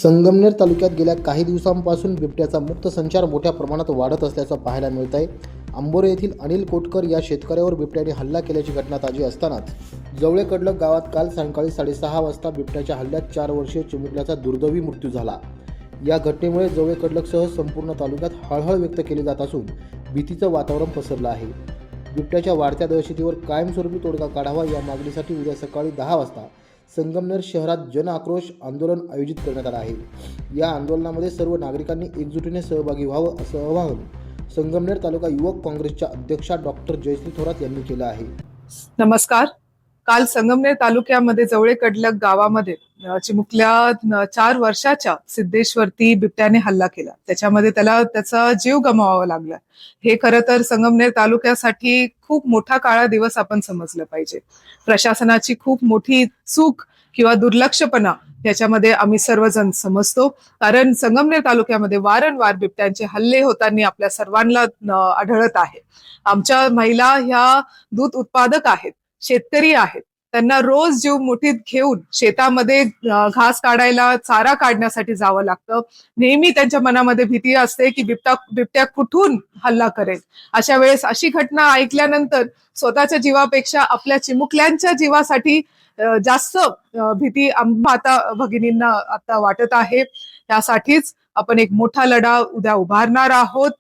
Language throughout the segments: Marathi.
संगमनेर तालुक्यात गेल्या काही दिवसांपासून बिबट्याचा मुक्त संचार मोठ्या प्रमाणात वाढत असल्याचं पाहायला मिळत आहे। आंबोरे येथील अनिल कोटकर या शेतकऱ्यावर बिबट्याने हल्ला केल्याची घटना ताजी असतानाच जवळे कडलक गावात काल सायंकाळी 6:30 वाजता बिबट्याच्या हल्ल्यात 4 वर्षीय चिमुकल्याचा दुर्दैवी मृत्यू झाला। या घटनेमुळे जवळे कडलकसह संपूर्ण तालुक्यात हळहळ व्यक्त केली जात असून भीतीचं वातावरण पसरलं आहे। बिबट्याच्या वाढत्या दहशतीवर कायमस्वरूपी तोडगा काढावा या मागणीसाठी उद्या सकाळी 10 वाजता संगमनेर शहरात जन आक्रोश आंदोलन आयोजित करण्यात आलं आहे। या आंदोलनामध्ये सर्व नागरिकांनी एकजुटीने सहभागी व्हावं असं आवाहन संगमनेर तालुका युवक काँग्रेसच्या अध्यक्षा डॉक्टर जयश्री थोरात यांनी केलं आहे। नमस्कार। काल संगमनेर तालुक्यामध्ये जवळे कडलक गावामध्ये चिमुकल्या 4 वर्षाच्या सिद्धेश्वरती बिबट्याने हल्ला केला। त्याच्यामध्ये त्याचा जीव गमवावा लागला। हे खरं तर संगमनेर तालुक्यासाठी खूप मोठा काळा दिवस आपण समजलं पाहिजे। प्रशासनाची खूप मोठी चूक किंवा दुर्लक्षपणा याच्यामध्ये आम्ही सर्वजण समजतो, कारण संगमनेर तालुक्यामध्ये वारंवार बिबट्यांचे हल्ले होताना आपल्या सर्वांना आढळत आहे। आमच्या महिला ह्या दूध उत्पादक आहेत, शेतकरी आहेत, त्यांना रोज जीव मुठीत घेऊन शेतामध्ये घास काढायला, चारा काढण्यासाठी जावं लागतं। नेहमी त्यांच्या मनामध्ये भीती असते की बिबट्या कुठून हल्ला करेल। अशा वेळेस अशी घटना ऐकल्यानंतर स्वतःच्या जीवापेक्षा आपल्या चिमुकल्यांच्या जीवासाठी जास्त भीती माता भगिनींना आता वाटत आहे। त्यासाठीच आपण एक मोठा लढा उद्या उभारणार आहोत।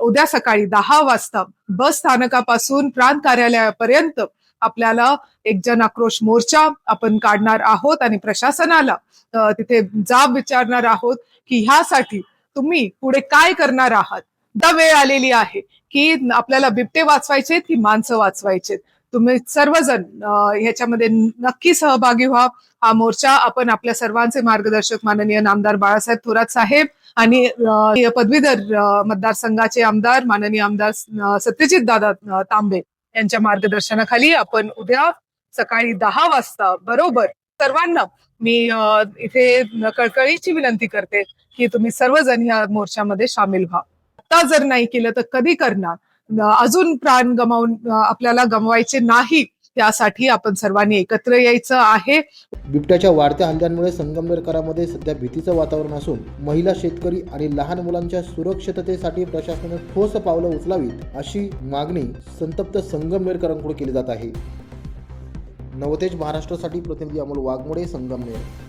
उद्या सकाळी 10 वाजता बस स्थानकापासून प्रांत कार्यालयापर्यंत आपल्याला एक जन आक्रोश मोर्चा आपण काढणार आहोत आणि प्रशासनाला तिथे जाब विचारणार आहोत की ह्यासाठी तुम्ही पुढे काय करणार आहात। आता वेळ आलेली आहे की आपल्याला बिबटे वाचवायचे की माणसं वाचवायचे। तुम्ही सर्वजण ह्याच्यामध्ये नक्की सहभागी व्हा। हा मोर्चा आपण आपल्या सर्वांचे मार्गदर्शक माननीय नामदार बाळासाहेब थोरात साहेब आणि पदवीधर मतदारसंघाचे आमदार माननीय आमदार सत्यजित दादा तांबे यांच्या मार्गदर्शनाखाली आपण उद्या सकाळी 10 वाजता बरोबर सर्वांना मी इथे कळकळीची विनंती करते की तुम्ही सर्वजण या मोर्चामध्ये सामील व्हा। आता जर नाही केलं तर कधी करणार? अजून प्राण आपल्याला गमवायचे नाही, त्यासाठी आपण सर्वांनी एकत्र यायचं आहे। बिबट्याच्या वाढत्या हल्ल्यांमुळे संगमनेरकरांमध्ये सध्या भीतीचं वातावरण असून महिला, शेतकरी आणि लहान मुलांच्या सुरक्षिततेसाठी प्रशासनाने ठोस पावलं उचलावीत अशी मागणी संतप्त संगमनेरकरांकडून केली जात आहे। नवतेज महाराष्ट्रासाठी प्रतिनिधी अमोल वाघमोडे, संगमनेर।